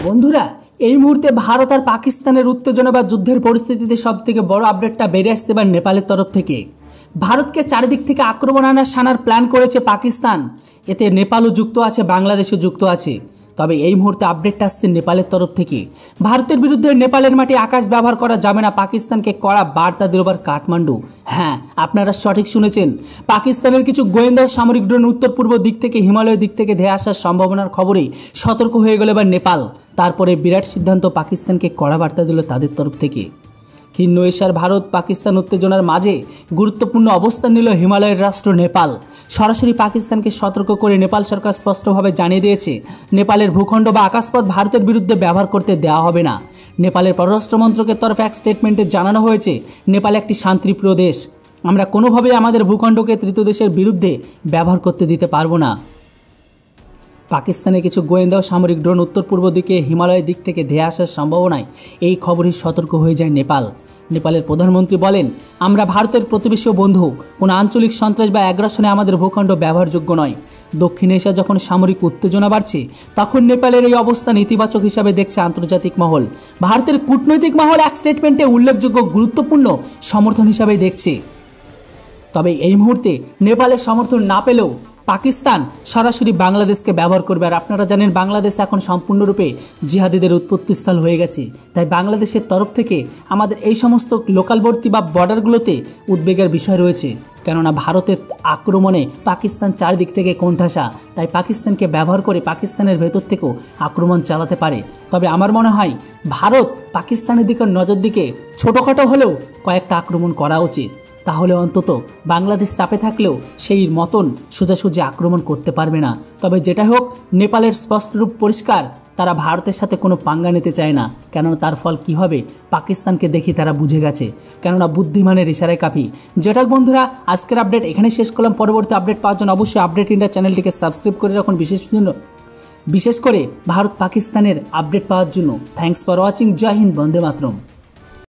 বন্ধুরা, এই মুহূর্তে ভারত আর পাকিস্তানের উত্তেজনা বা যুদ্ধের পরিস্থিতিতে সবথেকে বড় আপডেটটা বেরিয়ে আসছে এবার নেপালের তরফ থেকে। ভারতকে চারিদিক থেকে আক্রমণ সানার প্ল্যান করেছে পাকিস্তান। এতে নেপালও যুক্ত আছে, বাংলাদেশও যুক্ত আছে। তবে এই মুহূর্তে আপডেটটা আসছে নেপালের তরফ থেকে। ভারতের বিরুদ্ধে নেপালের মাটি আকাশ ব্যবহার করা যাবে না, পাকিস্তানকে কড়া বার্তা দিল এবার কাঠমান্ডু। হ্যাঁ, আপনারা সঠিক শুনেছেন। পাকিস্তানের কিছু গোয়েন্দা সামরিক ড্রোন উত্তর পূর্ব দিক থেকে হিমালয়ের দিক থেকে ধেয়ে আসার সম্ভাবনার খবরেই সতর্ক হয়ে গেল এবার নেপাল। তারপরে বিরাট সিদ্ধান্ত, পাকিস্তানকে কড়া বার্তা দিল তাদের তরফ থেকে। ক্ষীণ এশিয়ার ভারত পাকিস্তান উত্তেজনার মাঝে গুরুত্বপূর্ণ অবস্থান নিল হিমালয়ের রাষ্ট্র নেপাল। সরাসরি পাকিস্তানকে সতর্ক করে নেপাল সরকার স্পষ্টভাবে জানিয়ে দিয়েছে, নেপালের ভূখণ্ড বা আকাশপথ ভারতের বিরুদ্ধে ব্যবহার করতে দেওয়া হবে না। নেপালের পররাষ্ট্র মন্ত্রকের তরফে এক স্টেটমেন্টে জানানো হয়েছে, নেপাল একটি শান্তিপ্রিয় দেশ। আমরা কোনোভাবেই আমাদের ভূখণ্ডকে তৃতীয় দেশের বিরুদ্ধে ব্যবহার করতে দিতে পারবো না। পাকিস্তানের কিছু গোয়েন্দা ও সামরিক ড্রোন উত্তর পূর্ব দিকে হিমালয়ের দিক থেকে ধেয়ে আসার সম্ভাবনায় এই খবরই সতর্ক হয়ে যায় নেপাল। নেপালের প্রধানমন্ত্রী বলেন, আমরা ভারতের প্রতিবেশী ও বন্ধু, কোনো আঞ্চলিক সন্ত্রাস বা অ্যাগ্রাসনে আমাদের ভূখণ্ড ব্যবহারযোগ্য নয়। দক্ষিণ এশিয়া যখন সামরিক উত্তেজনা বাড়ছে, তখন নেপালের এই অবস্থান ইতিবাচক হিসাবে দেখছে আন্তর্জাতিক মহল। ভারতের কূটনৈতিক মহল এক স্টেটমেন্টে উল্লেখযোগ্য গুরুত্বপূর্ণ সমর্থন হিসাবে দেখছে। তবে এই মুহূর্তে নেপালের সমর্থন না পেলেও পাকিস্তান সরাসরি বাংলাদেশকে ব্যবহার করবে। আর আপনারা জানেন, বাংলাদেশ এখন সম্পূর্ণরূপে জিহাদিদের উৎপত্তিস্থল হয়ে গেছে। তাই বাংলাদেশের তরফ থেকে আমাদের এই সমস্ত লোকালবর্তী বা বর্ডারগুলোতে উদ্বেগের বিষয় রয়েছে। কেননা ভারতের আক্রমণে পাকিস্তান চারদিক থেকে কোণঠাসা। তাই পাকিস্তানকে ব্যবহার করে পাকিস্তানের ভেতর থেকেও আক্রমণ চালাতে পারে। তবে আমার মনে হয় ভারত পাকিস্তানের দিকে নজর দিকে ছোটোখাটো হলেও কয়েকটা আক্রমণ করা উচিত। তাহলে অন্তত বাংলাদেশ চাপে থাকলেও সেই মতন সোজাসুজি আক্রমণ করতে পারবে না। তবে যেটা হোক, নেপালের স্পষ্টরূপ পরিষ্কার, তারা ভারতের সাথে কোনো পাঙ্গা নিতে চায় না। কেননা তার ফল কি হবে পাকিস্তানকে দেখি তারা বুঝে গেছে। কেননা বুদ্ধিমানের ইশারায় কাফি। যেটা বন্ধুরা, আজকের আপডেট এখানে শেষ করলাম। পরবর্তী আপডেট পাওয়ার জন্য অবশ্যই আপডেট ইন্ডিয়া চ্যানেলটিকে সাবস্ক্রাইব করে রাখুন। বিশেষ করে ভারত পাকিস্তানের আপডেট পাওয়ার জন্য। Thanks for watching. জয় হিন্দ, বন্দে মাতরম।